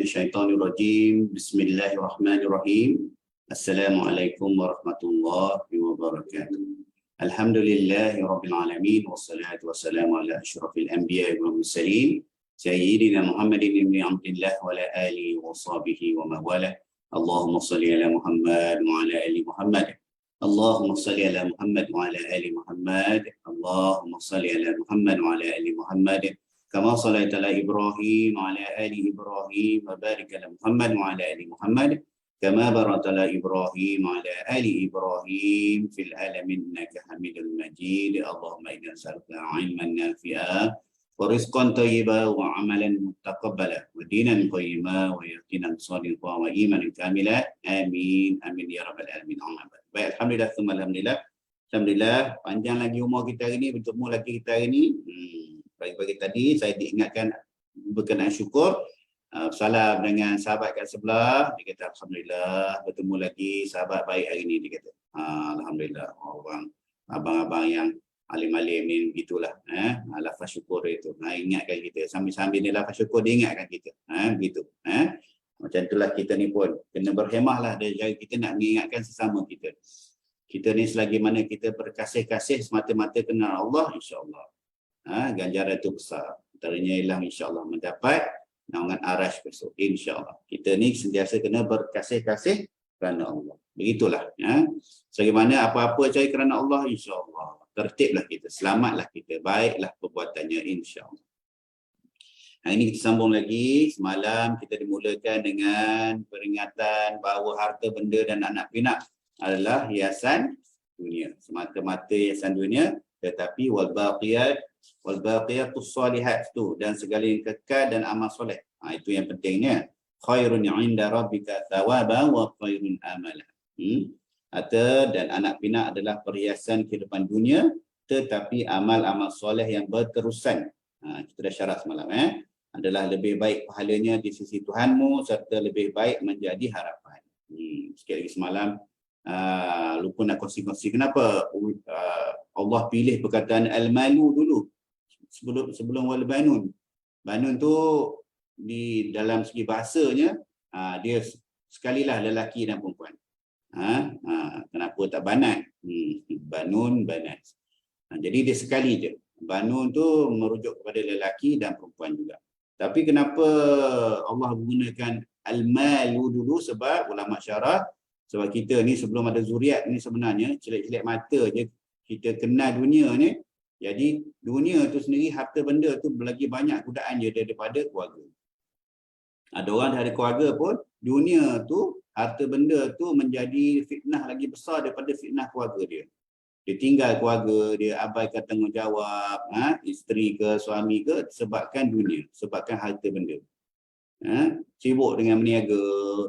minasyaitonirrajim. Bismillahirrahmanirrahim. Assalamualaikum warahmatullahi wabarakatuh. Alhamdulillahi rabbil alamin wassalatu wassalamu ala asyrafil anbiya'i wal mursalin sayyidina Muhammadin ibn Abdillah wa ala alihi wa sahbihi wa mawalah. Allahumma shalli ala Muhammad wa ala ali Muhammad. Allahumma shalli ala Muhammad wa ala ali Muhammad. Allahumma shalli ala Muhammad wa ala ali Muhammad. Kama shallaita ala Ibrahim wa ala ali Ibrahim wa barik ala Muhammad wa ala ali Muhammad. Kama barakta ala Ibrahim wa ala ali Ibrahim fil alamin innaka Hamidul Majid. Allahumma inna nas'aluka 'ilman nafi'a wa rizqan thayyiban wa 'amalan mutaqabbala wa dinan qayyiman wa yaqinan shadiqan wa imanan kamila. Amin amin ya rabbal alamin. Baik, alhamdulillah tsumma alhamdulillah. Alhamdulillah, panjang lagi umur kita hari ni, bertemu lagi kita hari ni. Pagi-pagi tadi saya diingatkan berkenaan syukur. Salam dengan sahabat kat sebelah, dia kata alhamdulillah bertemu lagi sahabat baik hari ni, dia kata. Alhamdulillah, orang abang-abang yang alim-alim ni begitulah, lafaz syukur itu. Ingatkan kita sambil-sambil ni lafaz syukur dia ingatkan kita. Begitu. Macam itulah kita ni pun kena berhemahlah dari cara kita nak mengingatkan sesama kita. Kita ni selagi mana kita berkasih-kasih semata-mata kenal Allah, insya-Allah ganjaran itu besar. Antaranya ialah insya-Allah mendapat naungan arash besok, insya-Allah. Kita ni sentiasa kena berkasih-kasih kerana Allah. Begitulah, sebagaimana apa-apa cari kerana Allah, insya-Allah tertiblah kita, selamatlah kita, baiklah perbuatannya, insya-Allah. Hari ini kita sambung lagi. Semalam kita dimulakan dengan peringatan bahawa harta benda dan anak pinak adalah hiasan dunia, semata-mata hiasan dunia, tetapi wal baqiyatus solihat tu, dan segala yang kekal dan amal soleh. Itu yang pentingnya. Khairun 'inda rabbika thawaban wa khairun amala. Harta dan anak pinak adalah perhiasan kehidupan dunia, tetapi amal-amal soleh yang berterusan, kita dah syarat semalam, adalah lebih baik pahalanya di sisi Tuhanmu serta lebih baik menjadi harapan. Sikit lagi semalam lupa nak kongsi-kongsi kenapa Allah pilih perkataan al-malu dulu sebelum wal banun. Banun tu di dalam segi bahasanya dia sekalilah lelaki dan perempuan. Kenapa tak banat? Banun, banat. Jadi dia sekali je. Banun tu merujuk kepada lelaki dan perempuan juga. Tapi kenapa Allah gunakan al-malu dulu? Sebab ulama syarah, sebab kita ni sebelum ada zuriat ni sebenarnya celik-celik mata je kita kenal dunia ni. Jadi dunia tu sendiri, harta benda tu lagi banyak godaan dia daripada keluarga. Ada orang dah ada keluarga pun, dunia tu, harta benda tu menjadi fitnah lagi besar daripada fitnah keluarga dia. Dia tinggal keluarga, dia abaikan tanggungjawab, isteri ke suami ke, sebabkan dunia, sebabkan harta benda. Sibuk dengan meniaga,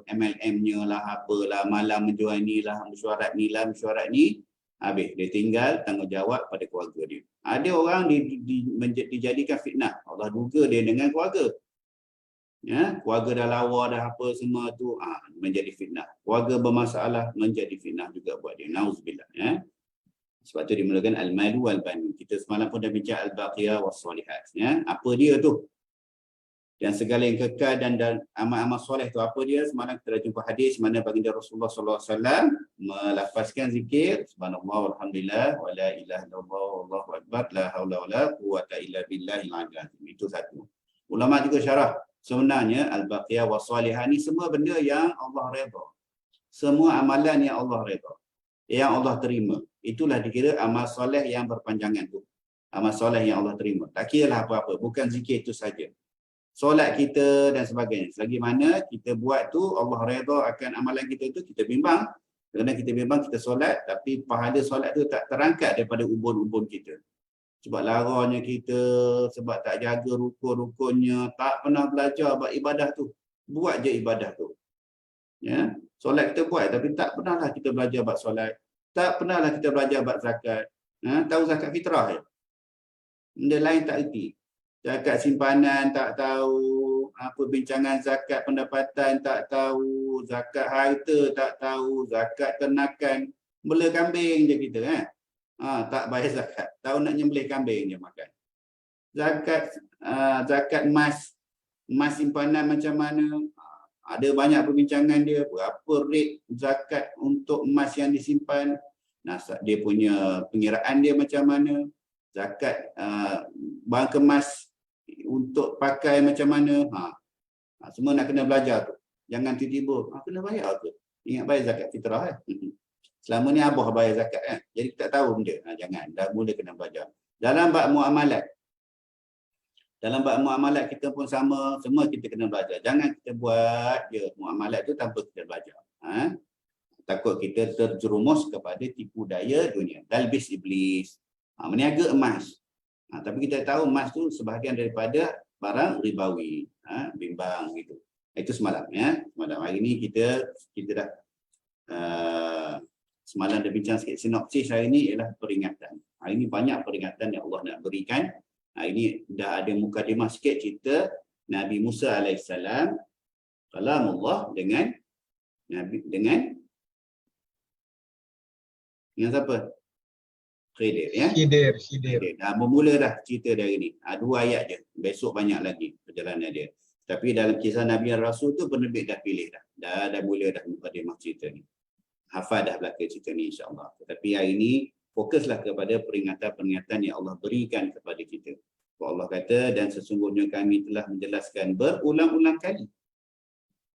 MLM-nya lah, apalah, malam menjual ni lah, mesyuarat ni lah, mesyuarat ni, habis dia tinggal tanggungjawab pada keluarga dia. Ada orang dijadikan fitnah, Allah duga dia dengan keluarga. Keluarga dah lawa dah apa semua tu, menjadi fitnah. Keluarga bermasalah, menjadi fitnah juga buat dia. Nauzubillah. Sebab tu dimulakan al-malu wal banun. Kita semalam pun dah bincang al-baqiyah was solihat. Apa dia tu? Dan segala yang kekal dan amal-amal soleh tu apa dia? Semalam kita dah jumpa hadis mana baginda Rasulullah sallallahu alaihi wasallam melafazkan zikir subhanallah walhamdulillah wa la ilaha illallah wallahu akbar la haula wala quwwata illa billahil aliyyil azim. Itu satu. Ulama juga syarah, sebenarnya al-baqiyah was solihat ni semua benda yang Allah redha. Semua amalan yang Allah redha, yang Allah terima, itulah dikira amal soleh yang berpanjangan tu. Amal soleh yang Allah terima. Tak kiralah apa-apa, bukan zikir itu saja. Solat kita dan sebagainya. Selagi mana kita buat tu Allah redha akan amalan kita tu, kita bimbang. Kerana kita bimbang, kita solat, tapi pahala solat tu tak terangkat daripada ubun-ubun kita. Sebab laranya kita, sebab tak jaga rukun-rukunnya, tak pernah belajar buat ibadah tu. Buat je ibadah tu. Solat kita buat, tapi tak pernahlah kita belajar buat solat. Tak pernahlah kita belajar buat zakat. Tahu zakat fitrah je. Benda lain tak erti. Zakat simpanan tak tahu, perbincangan zakat pendapatan tak tahu, zakat harta tak tahu, zakat ternakan, bela kambing je kita tak bayar zakat. Tahu nak nyembelih kambing je makan. Zakat emas simpanan macam mana? Ada banyak perbincangan dia, berapa rate zakat untuk emas yang disimpan, dia punya pengiraan dia macam mana, zakat barang kemas untuk pakai macam mana. Semua nak kena belajar tu. Jangan tiba-tiba kena bayar tu. Ingat bayar zakat fitrah Selama ni abah bayar zakat kan. Jadi kita tak tahu benda. Jangan, dah mula kena belajar. Dalam bab muamalat. Dalam bab muamalat kita pun sama, semua kita kena belajar. Jangan kita buat je muamalat tu tanpa kita belajar. Takut kita terjerumus kepada tipu daya dunia. Talbis iblis. Meniaga emas. Tapi kita tahu emas tu sebahagian daripada barang ribawi. Bimbang gitu. Itu semalam ya. Semalam hari ni kita dah semalam dah bincang sikit sinopsis. Hari ni ialah peringatan. Hari ni banyak peringatan yang Allah nak berikan. Hari ni dah ada mukadimah sikit cerita Nabi Musa alaihissalam, kalamullah dengan siapa? Khidir ya. Khidir. Bermula dah cerita dari ni. 2 ayat je. Besok banyak lagi perjalanan dia. Tapi dalam kisah Nabi dan Rasul tu penerbit dah pilih dah. Dah mula dah mukadimah cerita ni. Hafal dah belakang cerita ni insya-Allah. Tetapi hari ini fokuslah kepada peringatan-peringatan yang Allah berikan kepada kita. Allah kata, dan sesungguhnya kami telah menjelaskan berulang-ulang kali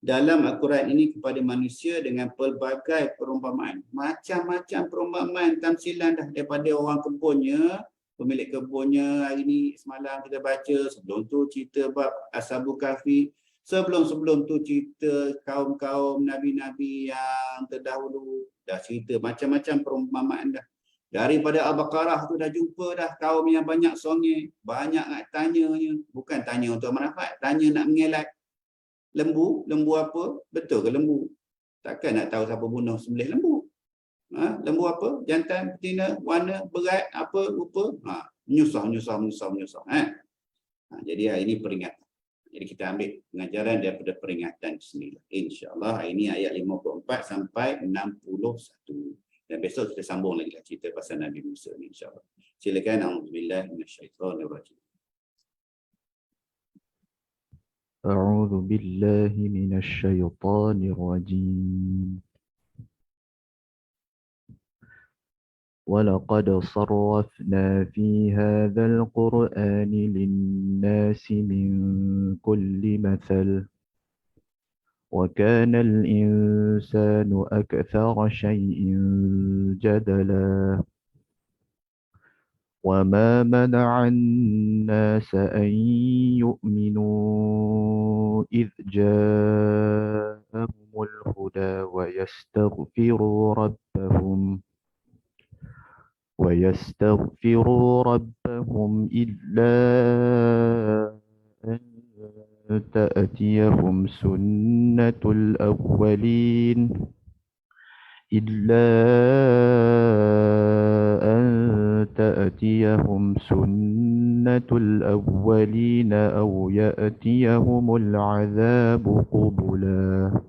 dalam Al-Quran ini kepada manusia dengan pelbagai perumpamaan. Macam-macam perumpamaan, tamsilan dah daripada orang kebunnya, pemilik kebunnya. Hari ini semalam kita baca, sebelum tu cerita bab Ashabul Kahfi. Sebelum tu cerita kaum-kaum Nabi-Nabi yang terdahulu. Dah cerita macam-macam perumpamaan dah. Daripada Al-Baqarah tu dah jumpa dah kaum yang banyak songeh. Banyak nak tanyanya. Bukan tanya untuk manfaat. Tanya nak mengelak. Lembu apa? Betul ke lembu? Takkan nak tahu siapa bunuh sembelih lembu. Lembu apa? Jantan, betina, warna, berat, apa, rupa. Menyusah. Jadi ini peringatan. Jadi kita ambil pengajaran daripada peringatan sendiri. InsyaAllah hari ini ayat 54 sampai 61. Dan besok kita sambung lagi cerita pasal Nabi Musa ni insyaAllah. Silakan. A'udzubillah minasyaitonirrajim. أعوذ بالله من الشيطان الرجيم ولقد صرفنا في هذا القرآن للناس من كل مثل وكان الإنسان أكثر شيء جدلا وما منع الناس أن يؤمنوا إذ جاءهم الهدى ويستغفروا ربهم إلا أن تأتيهم سنة الأولين أو يأتيهم العذاب قبلا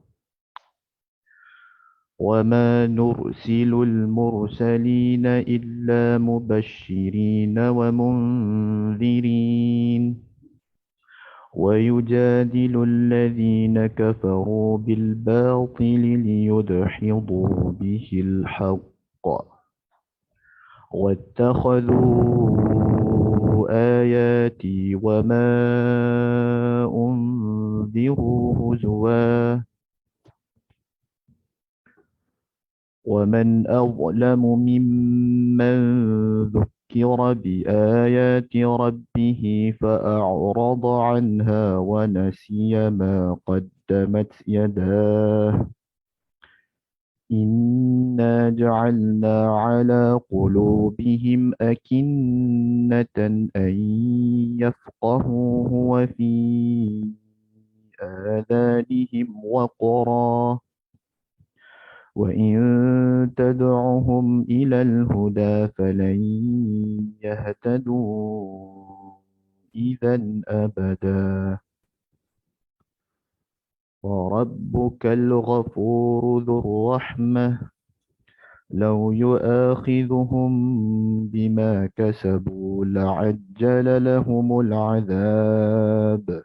وما نرسل المرسلين إلا مبشرين ومنذرين ويجادل الذين كفروا بالباطل ليدحضوا به الحق واتخذوا آياتي وما أنذروا هزوا ومن أظلم ممن ذكر بآيات ربه فأعرض عنها ونسي ما قدمت يداه إنا جعلنا على قلوبهم أكنة أن يفقهوه وفي آذانهم وقرا وإن تدعهم إلى الهدى فلن يهتدوا إذا أبدا وربك الغفور ذو الرحمة لو يؤاخذهم بما كسبوا لعجل لهم العذاب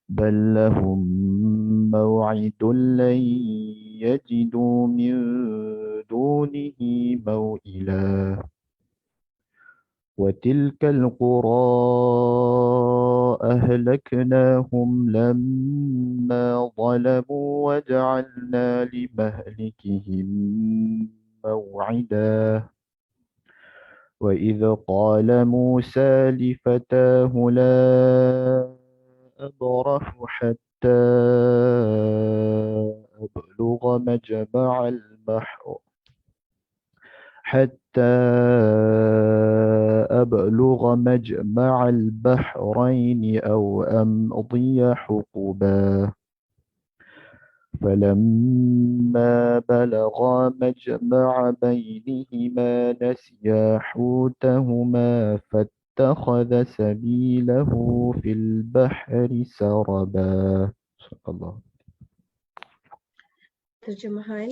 بل لهم موعد لن يجدوا من دونه موئلا وتلك القرى أهلكناهم لما ظلموا وجعلنا لمهلكهم موعدا وإذ قال موسى لفتاه لا أبرح حتى أبلغ مجمع البحر حتى أبلغ مجمع البحرين أو أمضي حقبا فلما بلغا مجمع بينهما نسيا حوتهما فاتخذ سبيله في البحر سربا صدق الله. Terjemahan.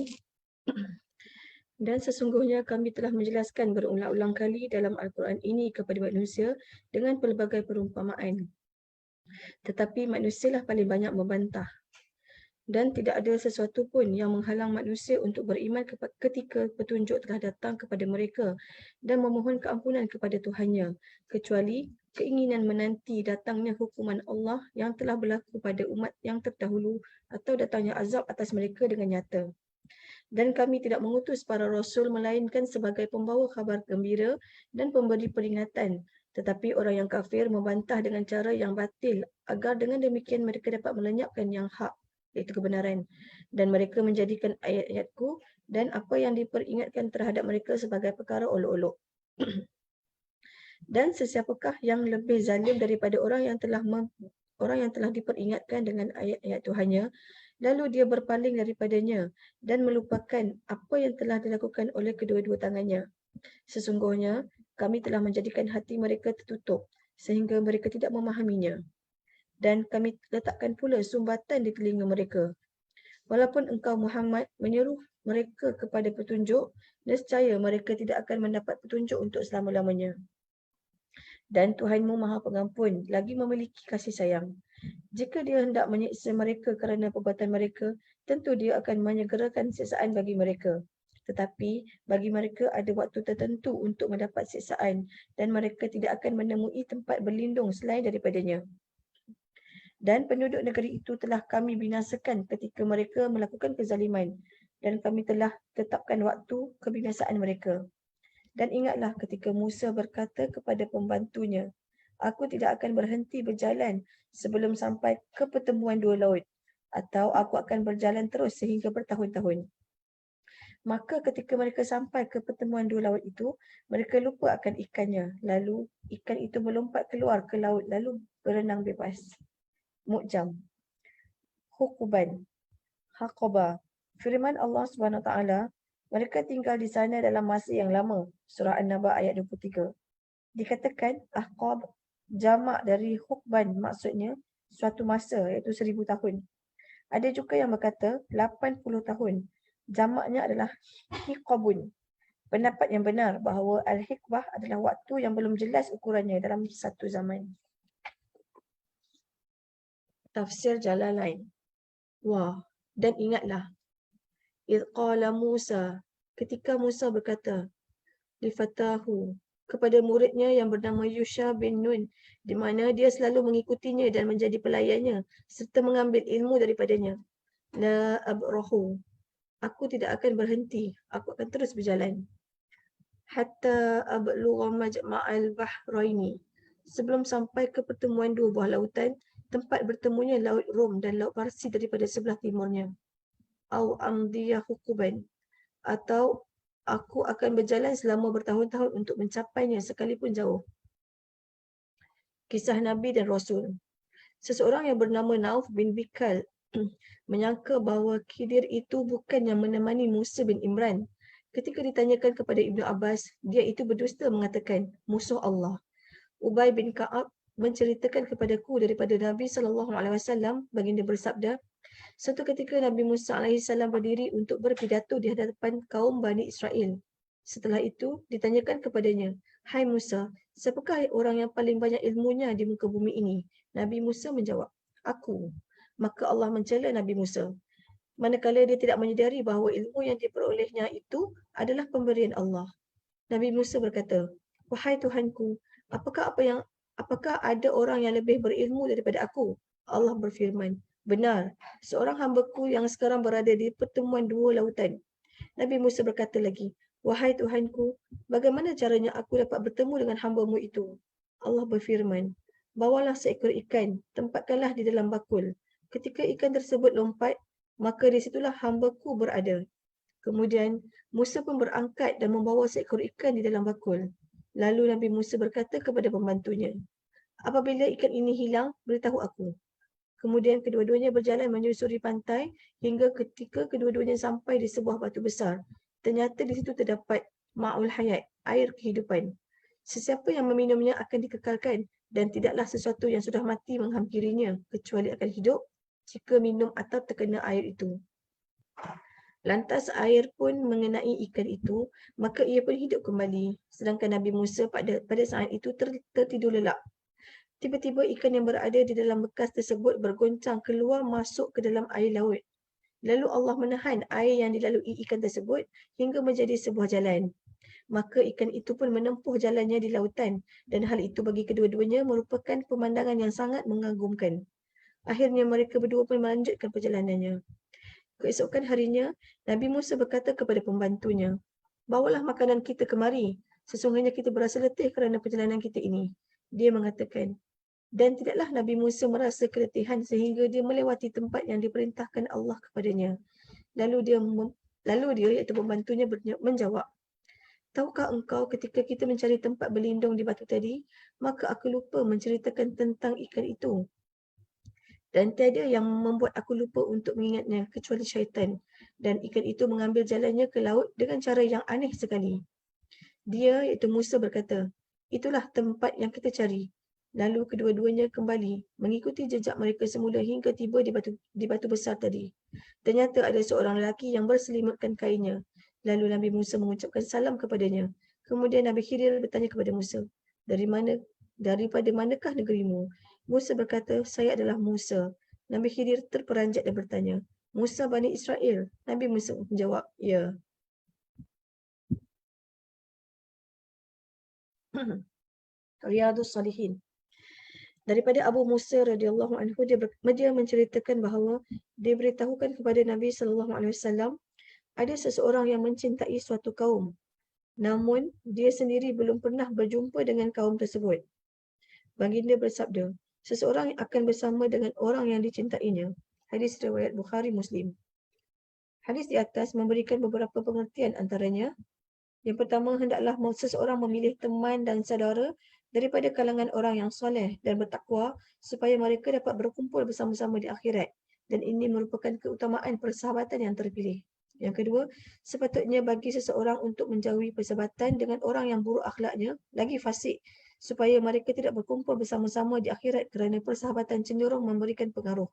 Dan sesungguhnya kami telah menjelaskan berulang-ulang kali dalam Al-Quran ini kepada manusia dengan pelbagai perumpamaan. Tetapi manusialah paling banyak membantah. Dan tidak ada sesuatu pun yang menghalang manusia untuk beriman ketika petunjuk telah datang kepada mereka dan memohon keampunan kepada Tuhannya, kecuali keinginan menanti datangnya hukuman Allah yang telah berlaku pada umat yang terdahulu atau datangnya azab atas mereka dengan nyata. Dan kami tidak mengutus para rasul melainkan sebagai pembawa khabar gembira dan pemberi peringatan. Tetapi orang yang kafir membantah dengan cara yang batil agar dengan demikian mereka dapat melenyapkan yang hak, iaitu kebenaran. Dan mereka menjadikan ayat-ayatku dan apa yang diperingatkan terhadap mereka sebagai perkara olok-olok. Dan sesiapakah yang lebih zalim daripada orang yang telah diperingatkan dengan ayat-ayat Tuhannya, lalu dia berpaling daripadanya dan melupakan apa yang telah dilakukan oleh kedua-dua tangannya. Sesungguhnya kami telah menjadikan hati mereka tertutup sehingga mereka tidak memahaminya. Dan kami letakkan pula sumbatan di telinga mereka. Walaupun engkau Muhammad menyeru mereka kepada petunjuk, nescaya mereka tidak akan mendapat petunjuk untuk selama-lamanya. Dan Tuhanmu Maha Pengampun, lagi memiliki kasih sayang. Jika dia hendak menyiksa mereka kerana perbuatan mereka, tentu dia akan menyegerakan siksaan bagi mereka. Tetapi bagi mereka ada waktu tertentu untuk mendapat siksaan dan mereka tidak akan menemui tempat berlindung selain daripadanya. Dan penduduk negeri itu telah kami binasakan ketika mereka melakukan kezaliman dan kami telah tetapkan waktu kebinasaan mereka. Dan ingatlah ketika Musa berkata kepada pembantunya, aku tidak akan berhenti berjalan sebelum sampai ke pertemuan dua laut, atau aku akan berjalan terus sehingga bertahun-tahun. Maka ketika mereka sampai ke pertemuan dua laut itu, mereka lupa akan ikannya. Lalu ikan itu melompat keluar ke laut lalu berenang bebas. Mu'jam. Hukuban. Haqabah. Firman Allah SWT, mereka tinggal di sana dalam masa yang lama. Surah An-Naba ayat 23. Dikatakan ahqab jamak dari hukban, maksudnya suatu masa, iaitu 1000 tahun. Ada juga yang berkata 80 tahun. Jamaknya adalah hiqabun. Pendapat yang benar bahawa al-hikbah adalah waktu yang belum jelas ukurannya dalam satu zaman. Tafsir Jalalain. Wah, dan ingatlah. Idh qala Musa, ketika Musa berkata, lifatahu, kepada muridnya yang bernama Yusha bin Nun, di mana dia selalu mengikutinya dan menjadi pelayannya, serta mengambil ilmu daripadanya. La abrahu, aku tidak akan berhenti, aku akan terus berjalan. Hatta ablugha majma'al bahraini, sebelum sampai ke pertemuan dua buah lautan, tempat bertemunya Laut Rom dan Laut Parsi daripada sebelah timurnya. Au amdiya hukuban, atau aku akan berjalan selama bertahun-tahun untuk mencapainya sekalipun jauh. Kisah Nabi dan Rasul. Seseorang yang bernama Nauf bin Bikal menyangka bahawa Khidir itu bukan yang menemani Musa bin Imran. Ketika ditanyakan kepada Ibnu Abbas, dia itu berdusta mengatakan musuh Allah. Ubay bin Ka'ab menceritakan kepadaku daripada Nabi SAW, baginda bersabda, suatu ketika Nabi Musa AS berdiri untuk berpidato di hadapan kaum Bani Israel. Setelah itu ditanyakan kepadanya, hai Musa, siapakah orang yang paling banyak ilmunya di muka bumi ini? Nabi Musa menjawab, aku. Maka Allah mencela Nabi Musa. Manakala dia tidak menyedari bahawa ilmu yang diperolehnya itu adalah pemberian Allah. Nabi Musa berkata, "Wahai Tuhanku, apakah ada orang yang lebih berilmu daripada aku?" Allah berfirman, "Benar, seorang hamba-Ku yang sekarang berada di pertemuan dua lautan." Nabi Musa berkata lagi, "Wahai Tuhanku, bagaimana caranya aku dapat bertemu dengan hamba-Mu itu?" Allah berfirman, "Bawalah seekor ikan, tempatkanlah di dalam bakul. Ketika ikan tersebut lompat, maka di situlah hamba-Ku berada." Kemudian Musa pun berangkat dan membawa seekor ikan di dalam bakul. Lalu Nabi Musa berkata kepada pembantunya, "Apabila ikan ini hilang, beritahu aku." Kemudian kedua-duanya berjalan menyusuri pantai hingga ketika kedua-duanya sampai di sebuah batu besar. Ternyata di situ terdapat ma'ul hayat, air kehidupan. Sesiapa yang meminumnya akan dikekalkan dan tidaklah sesuatu yang sudah mati menghampirinya kecuali akan hidup jika minum atau terkena air itu. Lantas air pun mengenai ikan itu, maka ia pun hidup kembali. Sedangkan Nabi Musa pada saat itu tertidur lelap. Tiba-tiba ikan yang berada di dalam bekas tersebut bergoncang keluar masuk ke dalam air laut. Lalu Allah menahan air yang dilalui ikan tersebut hingga menjadi sebuah jalan. Maka ikan itu pun menempuh jalannya di lautan dan hal itu bagi kedua-duanya merupakan pemandangan yang sangat mengagumkan. Akhirnya mereka berdua pun melanjutkan perjalanannya. Keesokan harinya, Nabi Musa berkata kepada pembantunya, "Bawalah makanan kita kemari. Sesungguhnya kita berasa letih kerana perjalanan kita ini." Dia mengatakan, dan tidaklah Nabi Musa merasa keletihan sehingga dia melewati tempat yang diperintahkan Allah kepadanya. Lalu dia iaitu pembantunya menjawab, "Tahukah engkau ketika kita mencari tempat berlindung di batu tadi, maka aku lupa menceritakan tentang ikan itu. Dan tiada yang membuat aku lupa untuk mengingatnya kecuali syaitan. Dan ikan itu mengambil jalannya ke laut dengan cara yang aneh sekali." Dia iaitu Musa berkata, "Itulah tempat yang kita cari." Lalu kedua-duanya kembali mengikuti jejak mereka semula hingga tiba di batu besar tadi. Ternyata ada seorang lelaki yang berselimutkan kainnya. Lalu Nabi Musa mengucapkan salam kepadanya. Kemudian Nabi Khidir bertanya kepada Musa, "Daripada manakah negerimu?" Musa berkata, "Saya adalah Musa." Nabi Khidir terperanjat dan bertanya, "Musa Bani Israel?" Nabi Musa menjawab, "Ya." Riyadhus Salihin. Daripada Abu Musa radhiyallahu anhu, dia menceritakan bahawa dia beritahukan kepada Nabi sallallahu alaihi wasallam ada seseorang yang mencintai suatu kaum. Namun dia sendiri belum pernah berjumpa dengan kaum tersebut. Baginda bersabda, "Seseorang akan bersama dengan orang yang dicintainya." Hadis riwayat Bukhari Muslim. Hadis di atas memberikan beberapa pengertian antaranya. Yang pertama, hendaklah seseorang memilih teman dan saudara daripada kalangan orang yang soleh dan bertakwa supaya mereka dapat berkumpul bersama-sama di akhirat. Dan ini merupakan keutamaan persahabatan yang terpilih. Yang kedua, sepatutnya bagi seseorang untuk menjauhi persahabatan dengan orang yang buruk akhlaknya, lagi fasik, supaya mereka tidak berkumpul bersama-sama di akhirat kerana persahabatan cenderung memberikan pengaruh.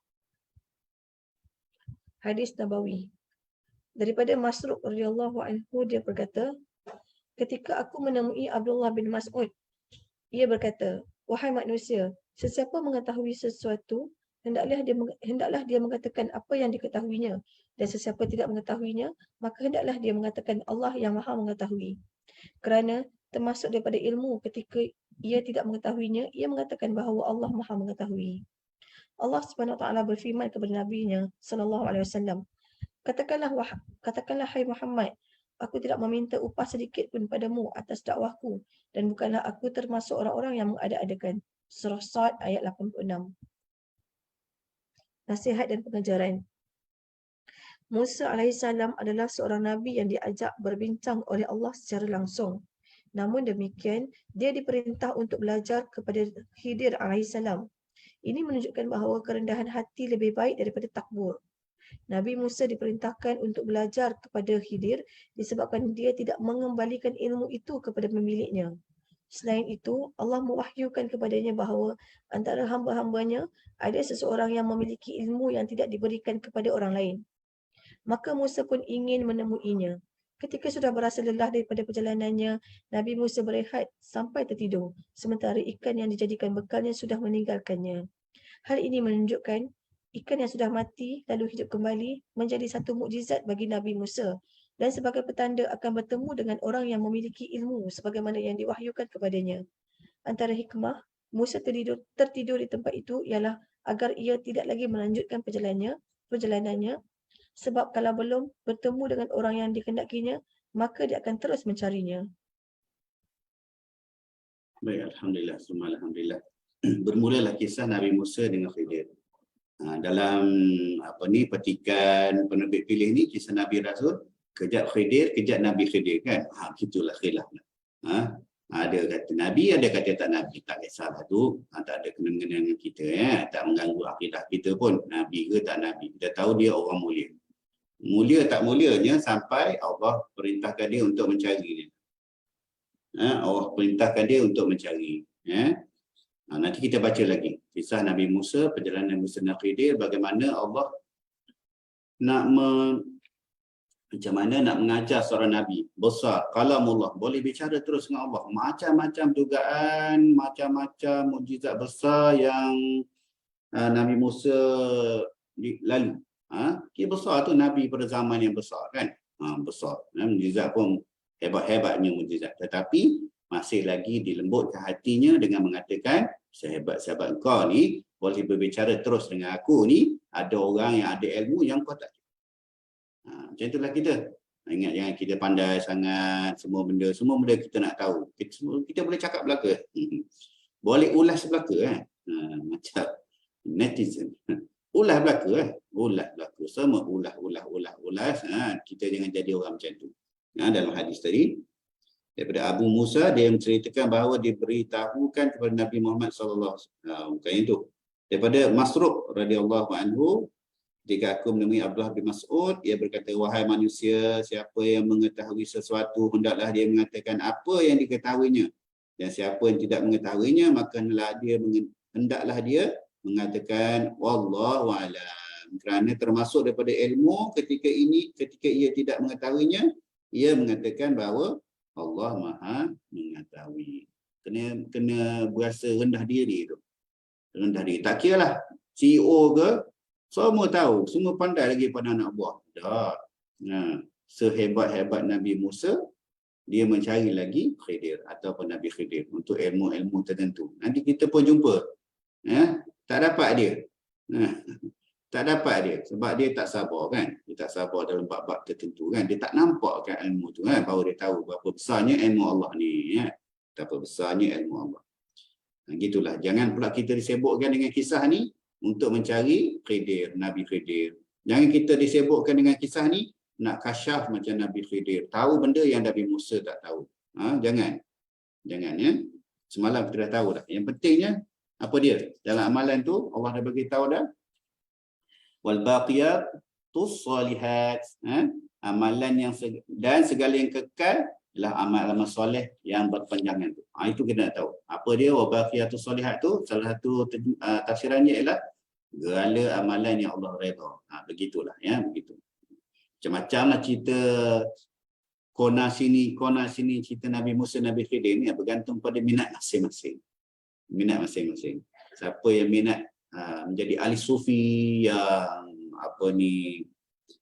Hadis Nabawi. Daripada Masruq radhiyallahu anhu, dia berkata, ketika aku menemui Abdullah bin Mas'ud, ia berkata, "Wahai manusia, sesiapa mengetahui sesuatu, hendaklah dia mengatakan apa yang diketahuinya. Dan sesiapa tidak mengetahuinya, maka hendaklah dia mengatakan Allah yang maha mengetahui. Kerana termasuk daripada ilmu ketika ia tidak mengetahuinya, ia mengatakan bahawa Allah maha mengetahui." Allah Subhanahu Wa Taala berfirman kepada Nabi-Nya sallallahu alaihi wasallam, Katakanlah hai Muhammad, aku tidak meminta upah sedikit pun padamu atas dakwahku dan bukanlah aku termasuk orang-orang yang mengada-adakan." Surah Sad ayat 86. Nasihat dan pengajaran. Musa AS adalah seorang Nabi yang diajak berbincang oleh Allah secara langsung. Namun demikian, dia diperintah untuk belajar kepada Khidir AS. Ini menunjukkan bahawa kerendahan hati lebih baik daripada takbur. Nabi Musa diperintahkan untuk belajar kepada Khidir disebabkan dia tidak mengembalikan ilmu itu kepada pemiliknya. Selain itu, Allah mewahyukan kepadanya bahawa antara hamba-hambanya ada seseorang yang memiliki ilmu yang tidak diberikan kepada orang lain. Maka Musa pun ingin menemuinya. Ketika sudah berasa lelah daripada perjalanannya, Nabi Musa berehat sampai tertidur, sementara ikan yang dijadikan bekalnya sudah meninggalkannya. Hal ini menunjukkan ikan yang sudah mati lalu hidup kembali menjadi satu mukjizat bagi Nabi Musa dan sebagai petanda akan bertemu dengan orang yang memiliki ilmu sebagaimana yang diwahyukan kepadanya. Antara hikmah Musa tertidur di tempat itu ialah agar ia tidak lagi melanjutkan perjalanannya sebab kalau belum bertemu dengan orang yang dikehendakinya, maka dia akan terus mencarinya. Baik, alhamdulillah, semua alhamdulillah. Bermulalah kisah Nabi Musa dengan Khidir. Dalam petikan penerbit pilih ni kisah Nabi Rasul, kejap Khidir, kejap Nabi Khidir kan. Gitulah khilaf. Ada kata Nabi, ada kata tak Nabi. Tak kisahlah tu. Tak ada kena-mengena dengan kita. Tak mengganggu akidah kita pun. Nabi ke tak Nabi. Kita tahu dia orang mulia. Mulia tak mulianya sampai Allah perintahkan dia untuk mencari dia. Allah perintahkan dia untuk mencari. Nanti kita baca lagi. Kisah Nabi Musa, perjalanan Musa dan Khidir, bagaimana Allah nak macam mana nak mengajar seorang Nabi besar, kalamullah, boleh bicara terus dengan Allah. Macam-macam dugaan, macam-macam mukjizat besar yang Nabi Musa lalu. Dia besar tu Nabi pada zaman yang besar kan. Besar. Mukjizat pun hebat-hebatnya mukjizat. Tetapi masih lagi dilembutkan hatinya dengan mengatakan, sahabat-sahabat kau ni boleh berbicara terus dengan aku ni, ada orang yang ada ilmu yang kau tak. Macam itulah kita. Ingat jangan kita pandai sangat semua benda kita nak tahu. Kita boleh cakap belaka. Boleh ulas belaka macam netizen. Ulas belaka ulas belaka. Semua ulas. Kita jangan jadi orang macam tu. Dalam hadis tadi daripada Abu Musa, dia menceritakan bahawa diberitahukan kepada Nabi Muhammad sallallahu alaihi wasallam. Bukan itu. Daripada Masruq radhiyallahu anhu, ketika aku menemui Abdullah bin Mas'ud, dia berkata, wahai manusia, siapa yang mengetahui sesuatu, hendaklah dia mengatakan apa yang diketahuinya. Dan siapa yang tidak mengetahuinya, maka hendaklah dia mengatakan wallahu a'lam. Kerana termasuk daripada ilmu ketika ia tidak mengetahuinya, ia mengatakan bahawa Allah Maha mengetahui. Kena berasa rendah diri tu. Rendah diri. Tak kira lah CEO ke, semua tahu, semua pandai lagi pada anak buah. Tak. Sehebat-hebat Nabi Musa, dia mencari lagi Khidir ataupun Nabi Khidir untuk ilmu-ilmu tertentu. Nanti kita pun jumpa. Tak dapat dia. Tak dapat dia sebab dia tak sabar kan. Dia tak sabar dalam bab-bab tertentu kan. Dia tak nampak kan ilmu tu kan. Baru dia tahu berapa besarnya ilmu Allah ni. Berapa besarnya ilmu Allah. Gitulah. Jangan pula kita disebutkan dengan kisah ni untuk mencari Khidir, Nabi Khidir. Jangan kita disebutkan dengan kisah ni nak kasyaf macam Nabi Khidir. Tahu benda yang Nabi Musa tak tahu. Jangan. Jangan ya. Semalam kita dah tahu dah. Yang pentingnya apa dia? Dalam amalan tu Allah dah bagi tahu dah. Wal baqiyatus solihat, amalan yang dan segala yang kekal adalah amal-amal soleh yang berpanjangan tu. Itu kita nak tahu. Apa dia wal baqiyatus solihat tu? Salah satu tafsirannya ialah segala amalan yang Allah redha. Begitulah ya, begitu. Macam-macam lah cerita kona sini cerita Nabi Musa, Nabi Khidir ni bergantung pada minat masing-masing. Minat masing-masing. Siapa yang minat menjadi ahli sufi yang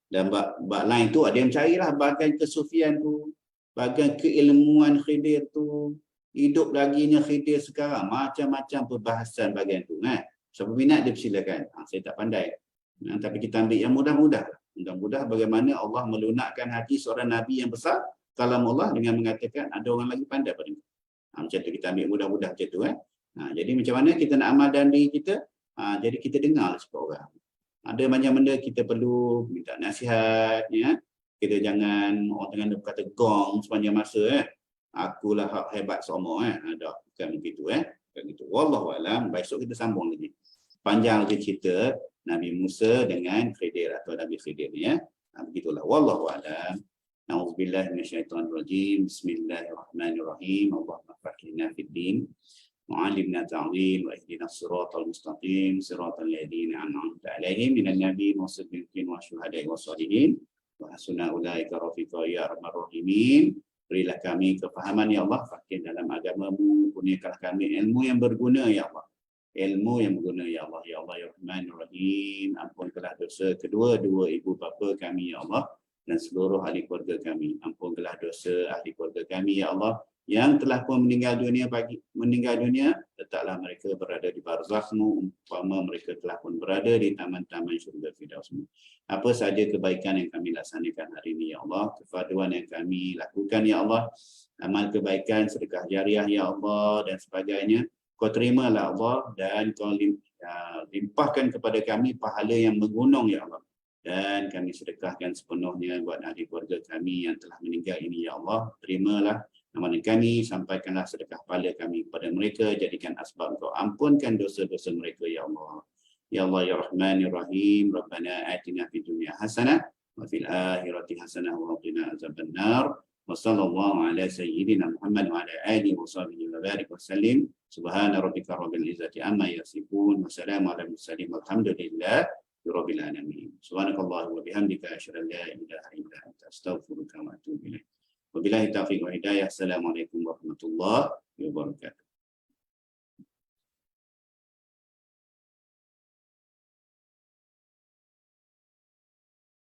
dan bab lain tu ada yang carilah bahagian kesufian tu, bahagian keilmuan Khidir tu, hidup laginya Khidir sekarang, macam-macam perbahasan bahagian tu kan. Siapa minat dia persilakan. Saya tak pandai. Tapi kita ambil yang mudah-mudah. Mudah-mudah bagaimana Allah melunakkan hati seorang Nabi yang besar kalam Allah dengan mengatakan ada orang lagi pandai pada kita. Macam tu kita ambil mudah-mudah macam tu kan. Jadi macam mana kita nak amalkan diri kita? Jadi kita dengar cakap orang. Ada banyak benda kita perlu minta nasihat ya. Kita jangan orang tengah berkata gong sepanjang masa akulah hebat semua ada bukan begitu bukan begitu. Wallahu alam. Besok kita sambung lagi. Panjang lagi cerita Nabi Musa dengan Khidir atau Nabi Khidir ni ya. Begitulah wallahu alam. A'udzubillahi minasyaitonirrajim. Bismillahirrahmanirrahim. Allahumma faqihna fid din. وعلمنا تعليم واهدنا الصراط المستقيم صراط الذين أنعمت عليهم من النبيين والصديقين والشهداء والصالحين وحسن أولئك رفيقا يا أرحم الراحمين. Berilah kami kefahaman ya Allah, fakih dalam agamamu, kurniakanlah kami ilmu yang berguna ya Allah. ilmu yang berguna ya Allah. Ya Allah ya Rahman ya Rahim, ampunkanlah dosa kedua-dua ibu bapa kami ya Allah dan seluruh ahli keluarga kami. Ampunkanlah dosa ahli keluarga kami ya Allah yang telah pun meninggal dunia, letaklah mereka berada di barzakh-Mu umpama mereka telah pun berada di taman-taman syurga Firdaus-Mu. Apa sahaja kebaikan yang kami laksanakan hari ini ya Allah, kefarduan yang kami lakukan ya Allah, amal kebaikan, sedekah jariah ya Allah dan sebagainya, Kau terimalah Allah dan Kau limpahkan kepada kami pahala yang menggunung ya Allah. Dan kami sedekahkan sepenuhnya buat ahli keluarga kami yang telah meninggal ini ya Allah. Terimalah amalan kami, sampaikanlah sedekah pahala kami kepada mereka, jadikan asbab Kau ampunkan dosa-dosa mereka ya Allah. Ya Allah ya Rahman ya Rahim, Rabbana atina fid dunya hasanah wa fil akhirati hasanah wa qina azabannar. Wa sallallahu ala sayyidina Muhammad wa ala alihi wa sahbihi wa barik wa sallim. Subhana rabbika rabbil izzati amma yasifun wa salamun ala mursalin walhamdulillah rabbil alamin. Subhanakallah wa bihamdika asyhadu an la ilaha illa anta astaghfiruka wa atubu ilaik. Wabillahi taufiq wa hidayah. Assalamualaikum warahmatullahi wabarakatuh.